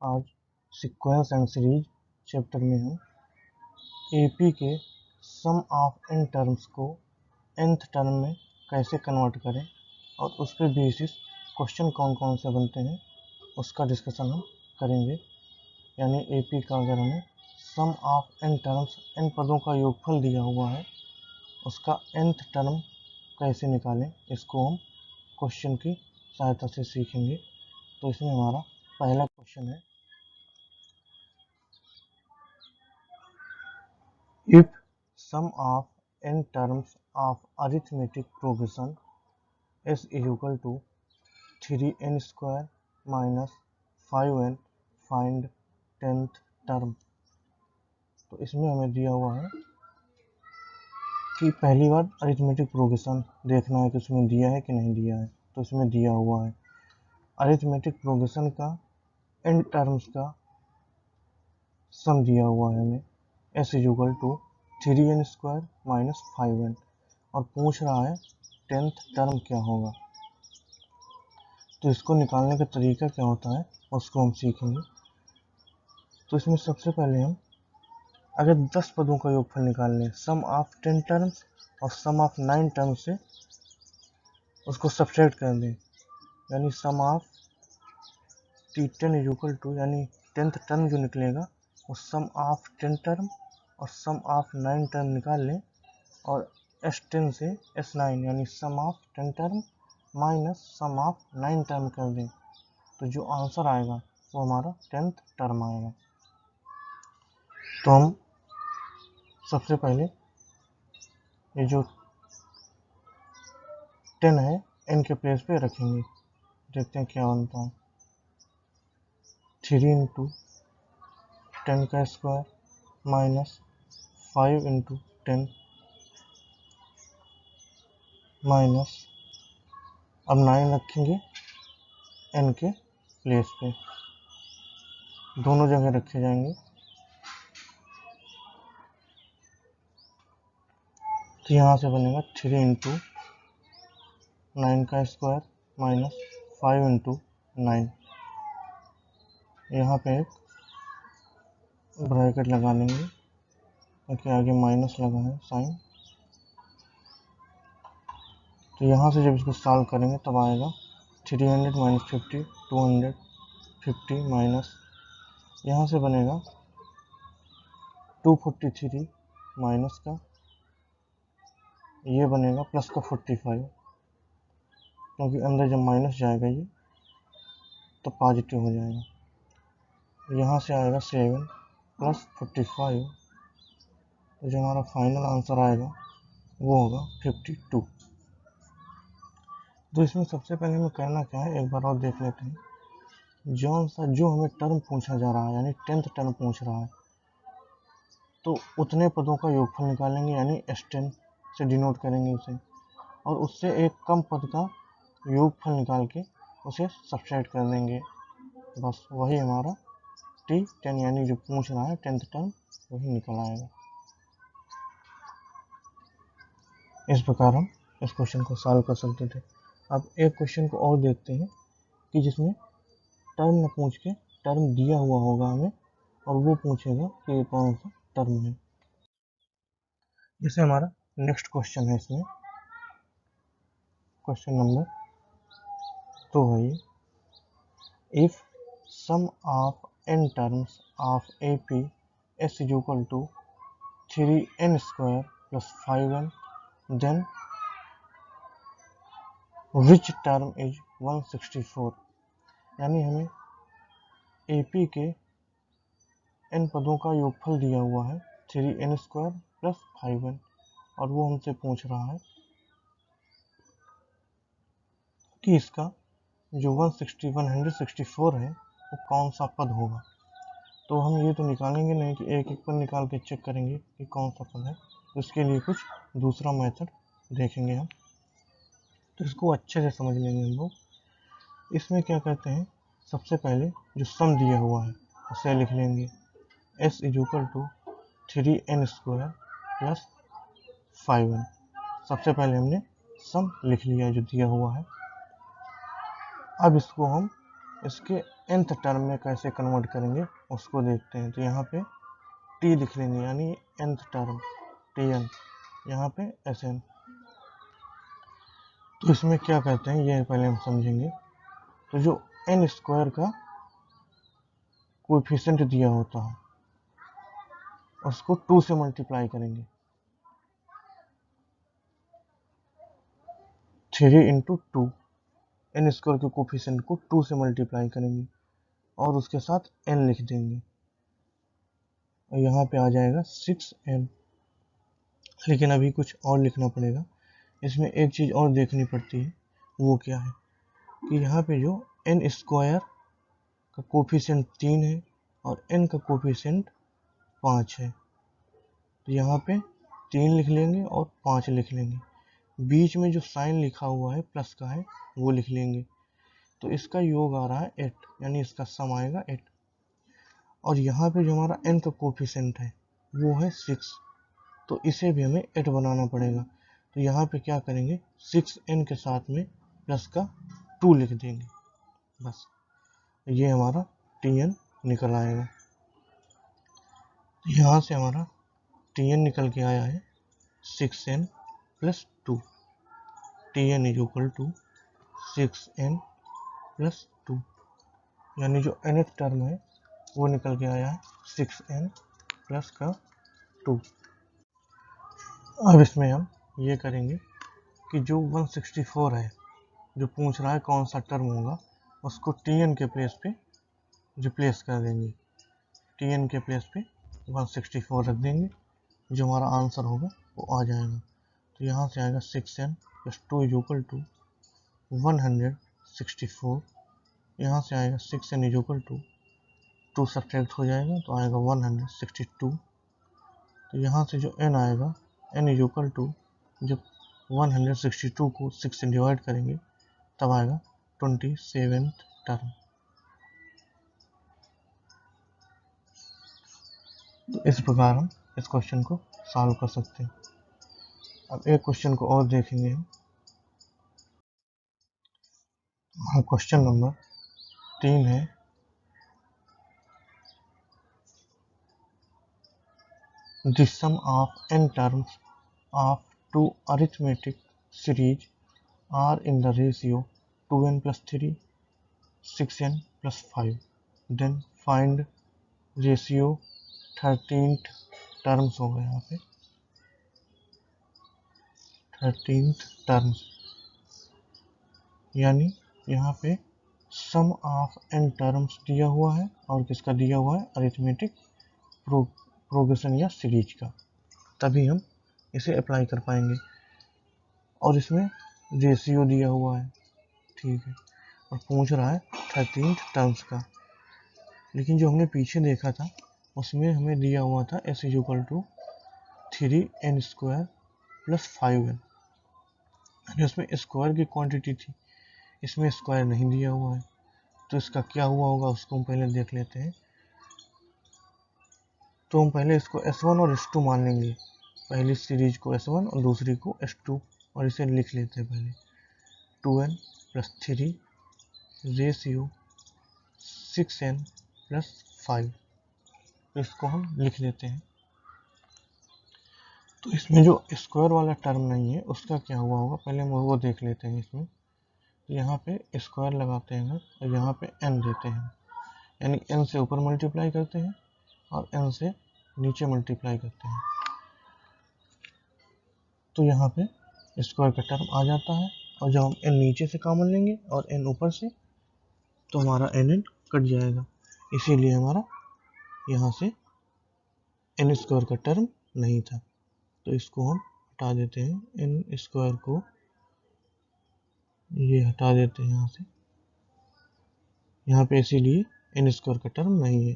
आज sequence and series chapter में हम एपी के सम ऑफ एन टर्म्स को nth टर्म में कैसे कन्वर्ट करें और उस पर बेसिस क्वेश्चन कौन कौन से बनते हैं उसका डिस्कशन हम करेंगे। यानी एपी का अगर हमें सम ऑफ एन टर्म्स एन पदों का योगफल दिया हुआ है उसका nth टर्म कैसे निकालें इसको हम क्वेश्चन की सहायता से सीखेंगे। तो इसमें हमारा पहला क्वेश्चन है, if sum of n terms of arithmetic progression s is equal to 3n square minus 5n, find 10th term। तो इसमें हमें दिया हुआ है कि पहली बार अरिथमेटिक प्रोग्रेशन देखना है कि उसमें दिया है कि नहीं दिया है। तो इसमें दिया हुआ है अरिथमेटिक प्रोग्रेशन का n टर्म्स का सम दिया हुआ है हमें s is equal to 3n square minus 5n और पूछ रहा है 10th टर्म क्या होगा। तो इसको निकालने का तरीका क्या होता है उसको हम सीखेंगे। तो इसमें सबसे पहले हम अगर 10 पदों का योगफल निकालने सम ऑफ 10 टर्म्स और सम ऑफ 9 टर्म्स से उसको सब्ट्रैक्ट कर दें, यानी sum of T10 is equal to यानी 10th टर्म जो निकलेगा वो सम ऑफ 10 टर्म और सम ऑफ 9 टर्म निकाल लें और S10 से S9 यानी sum of 10 term minus sum of 9 term कर दें। तो जो आंसर आएगा वो हमारा 10th टर्म आएगा। तो हम सबसे पहले ये जो 10 है n के प्लेस पे रखेंगे, देखते हैं क्या बनता है। 3 इंटू 10 का स्क्वायर माइनस 5 इंटू 10 माइनस, अब 9 रखेंगे n के प्लेस पे, दोनों जगह रखे जाएंगे। तो यहाँ से बनेगा 3 इंटू 9 का स्क्वायर माइनस 5 इंटू 9, यहाँ पे एक ब्रैकेट लगा लेंगे क्योंकि आगे माइनस लगा है साइन। तो यहाँ से जब इसको सॉल्व करेंगे तब आएगा 300 माइनस 50 250 माइनस, यहाँ से बनेगा 243 माइनस का, ये बनेगा प्लस का 45 क्योंकि अंदर जब माइनस जाएगा ये तो पॉजिटिव हो जाएगा। यहाँ से आएगा 7 प्लस 45, तो जो हमारा फाइनल आंसर आएगा वो होगा 52। तो इसमें सबसे पहले हमें करना क्या है एक बार और देख लेते हैं। जो हमें टर्म पूछा जा रहा है यानी 10th टर्म पूछ रहा है तो उतने पदों का योगफल निकालेंगे यानी S10 से डिनोट करेंगे उसे, और उससे एक कम पद का योगफल निकाल के उसे सब्ट्रैक्ट कर देंगे। बस वही हमारा T10 यानी जो पूछ रहा है 10th टर्म वही निकल आएगा। इस प्रकार हम इस क्वेश्चन को सॉल्व कर सकते थे। अब एक क्वेश्चन को और देखते हैं कि जिसमें टर्म न पूछ के टर्म दिया हुआ होगा हमें और वो पूछेगा कि ये कौन सा टर्म है। जैसे हमारा नेक्स्ट क्वेश्चन है, इसमें क्वेश्चन नंबर 2 है ये, if sum of n terms of AP s is equal to 3n square plus 5n then which term is 164। यानी हमें AP के n पदों का योगफल दिया हुआ है 3n स्क्वायर प्लस 5n और वो हमसे पूछ रहा है कि इसका जो 164 है वो कौन सा पद होगा। तो हम ये तो निकालेंगे नहीं कि एक एक पद निकाल के चेक करेंगे कि कौन सा पद है, उसके लिए कुछ दूसरा मेथड देखेंगे हम। तो इसको अच्छे से समझ लेंगे हम लोग। इसमें क्या कहते हैं, सबसे पहले जो सम दिया हुआ है उसे लिख लेंगे s is equal to 3n square plus 5n। सबसे पहले हमने सम लिख लिया जो दिया हुआ है। अब इसको हम इसके nth टर्म में कैसे कन्वर्ट करेंगे उसको देखते हैं। तो यहाँ पे t लिख लेंगे, यानी nth टर्म tn, यहाँ पे sn। तो इसमें क्या करते हैं ये पहले हम समझेंगे। तो जो n स्क्वायर का कोएफिशिएंट दिया होता है उसको 2 से मल्टीप्लाई करेंगे, 3 इंटू 2, एन स्क्वायर के कोफिशिएंट को 2 से मल्टीप्लाई करेंगे और उसके साथ n लिख देंगे और यहाँ पे आ जाएगा 6n। लेकिन अभी कुछ और लिखना पड़ेगा। इसमें एक चीज़ और देखनी पड़ती है, वो क्या है कि यहाँ पे जो n स्क्वायर का कोफिशिएंट 3 है और n का कोफिशिएंट 5 है, तो यहाँ पे 3 लिख लेंगे और 5 लिख लेंगे। बीच में जो साइन लिखा हुआ है प्लस का है वो लिख लेंगे। तो इसका योग आ रहा है 8, यानी इसका सम आएगा 8। और यहाँ पे जो हमारा n का कोफिशिएंट है वो है 6, तो इसे भी हमें 8 बनाना पड़ेगा। तो यहाँ पे क्या करेंगे, 6n के साथ में प्लस का 2 लिख देंगे, बस ये हमारा tn निकल आएगा। यहाँ से हमारा tn निकल के आया है 6n plus 2, tn is equal to 6n plus 2, यानी जो nth टर्म है वो निकल के आया है 6n प्लस का 2। अब इसमें हम ये करेंगे कि जो 164 है, जो पूछ रहा है कौन सा टर्म होगा, उसको tn के प्लेस पे रिप्लेस कर देंगे। tn के प्लेस पे 164 रख देंगे, जो हमारा आंसर होगा वो आ जाएगा। तो यहाँ से आएगा 6n plus 2 is equal to 164। यहाँ से आएगा 6n is equal to 2 subtract हो जाएगा तो आएगा 162। तो यहाँ से जो n आएगा, n इज इक्वल टू, जब 162 को 6 से डिवाइड करेंगे तब आएगा 27th टर्म। तो इस प्रकार हम इस क्वेश्चन को सॉल्व कर सकते हैं। अब एक क्वेश्चन को और देखेंगे हम। क्वेश्चन नंबर 3 है, the sum of n terms of two arithmetic series are in the ratio 2n plus 3, 6n plus 5. Then find ratio 13th terms होगा, यहाँ पे 13th terms, यानी यहाँ पे सम ऑफ n टर्म्स दिया हुआ है और किसका दिया हुआ है, अरिथमेटिक प्रोग्रेशन या सीरीज का, तभी हम इसे अप्लाई कर पाएंगे। और इसमें रेशियो दिया हुआ है, ठीक है, और पूछ रहा है 13th टर्म्स का। लेकिन जो हमने पीछे देखा था उसमें हमें दिया हुआ था s is equal to 3n square plus 5n, यानी उसमें स्क्वायर की क्वांटिटी थी, इसमें स्क्वायर नहीं दिया हुआ है। तो इसका क्या हुआ होगा उसको हम पहले देख लेते हैं। तो हम पहले इसको S1 और S2 मान लेंगे, पहली सीरीज को S1 और दूसरी को S2, और इसे लिख लेते हैं पहले 2n plus 3 ratio 6n plus 5, इसको हम लिख लेते हैं। तो इसमें जो स्क्वायर वाला टर्म नहीं है उसका क्या हुआ होगा, पहले हम वो देख लेते हैं। इसमें तो यहाँ पे स्क्वायर लगाते हैं और यहाँ पे n देते हैं, यानी n से ऊपर मल्टीप्लाई करते हैं और n से नीचे मल्टीप्लाई करते हैं। तो यहाँ पे स्क्वायर का टर्म आ जाता है, और जब हम n नीचे से कॉमन लेंगे और n ऊपर से तो हमारा n कट जाएगा, इसीलिए हमारा यहाँ से n स्क्वायर का टर्म नहीं था। तो इसको हम हटा देते हैं, n स्क्वायर को ये हटा देते हैं यहाँ से, यहाँ पे इसीलिए n स्क्वायर का टर्म नहीं है।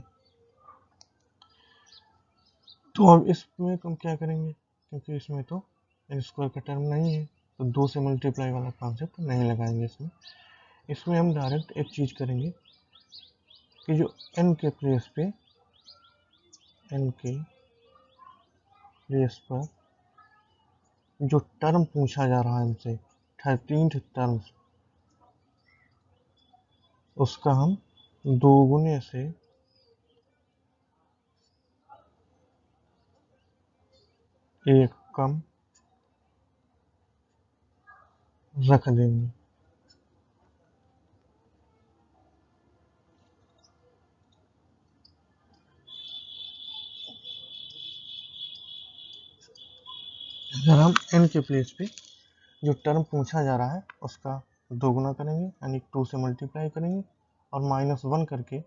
तो अब इसमें हम क्या करेंगे, क्योंकि इसमें तो n स्क्वायर का टर्म नहीं है तो 2 से मल्टीप्लाई वाला कॉन्सेप्ट नहीं लगाएंगे इसमें। इसमें हम डायरेक्ट एक चीज़ करेंगे कि जो n के प्लेस पर जो टर्म पूछा जा रहा है हमसे 13th टर्म्स, उसका हम दोगुने से एक कम रख देंगे। अगर हम n के प्लेस पे जो टर्म पूछा जा रहा है उसका दोगुना करेंगे, यानी 2 से मल्टीप्लाई करेंगे और -1 करके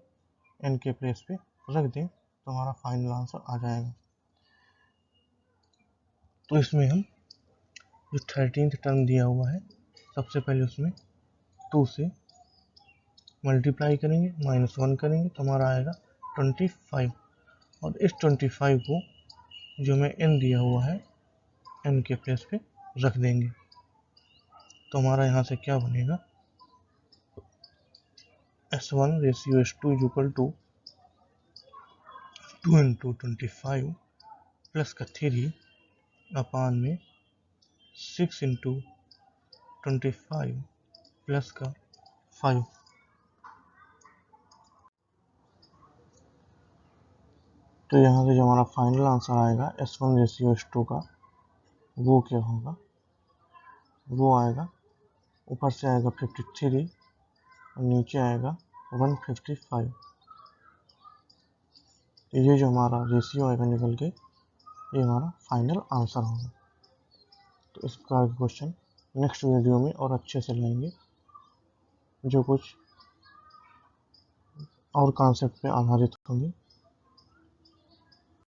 n के प्लेस पे रख दें तो हमारा फाइनल आंसर आ जाएगा। तो इसमें हम जो 13th टर्म दिया हुआ है सबसे पहले उसमें 2 से मल्टीप्लाई करेंगे, -1 करेंगे तो हमारा आएगा 25 और इस 25 को जो हमें n दिया हुआ है n के प्लेस पे रख देंगे तो हमारा यहाँ से क्या बनेगा, S1 ratio S2 is equal to 2 into 25 plus का 3 अपान में 6 इंटू 25 प्लस का 5। तो यहाँ से जो हमारा फाइनल आंसर आएगा S1 रेशियो S2 का वो क्या होगा, वो आएगा ऊपर से आएगा 53 और नीचे आएगा 155। तो ये जो हमारा रेशियो आएगा निकल के ये हमारा फाइनल आंसर होगा। तो इसका क्वेश्चन नेक्स्ट वीडियो में और अच्छे से लाएंगे जो कुछ और कॉन्सेप्ट पे आधारित होंगे।